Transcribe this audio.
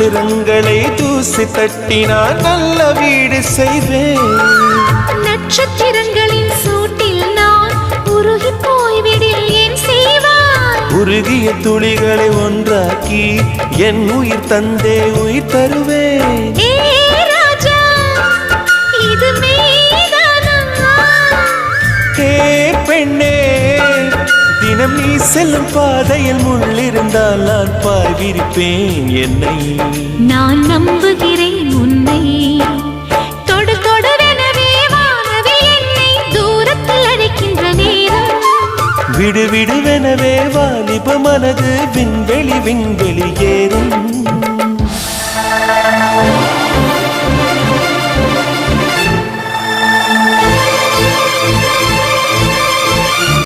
நட்சத்திரங்களை தூசி தட்டினால் நல்ல வீடு செய்வேன். நட்சத்திரங்களின் சூட்டில் நான் உருகி போய்விடில் ஏன் செய்வாய்? உருகிய துளிகளை ஒன்றாக்கி என் உயிர் தந்தே உயிர் தருவேன். ஏ ராஜா, இது மெய்தானா? ஏ பெண்ணே, தினம் நீ செல்லும் பாதையில் முள்ளிருந்தால் நான் பார்விருப்பேன் என்னை. நான் நம்புகிறேன் உன்னை. தொடு தொடரெனவே வானவில் என்னை தூரத்தில் அழைக்கின்ற நேரம். விடு விடுவெனவே வாலிப மனது விண்வெளி விண்வெளி ஏறும்.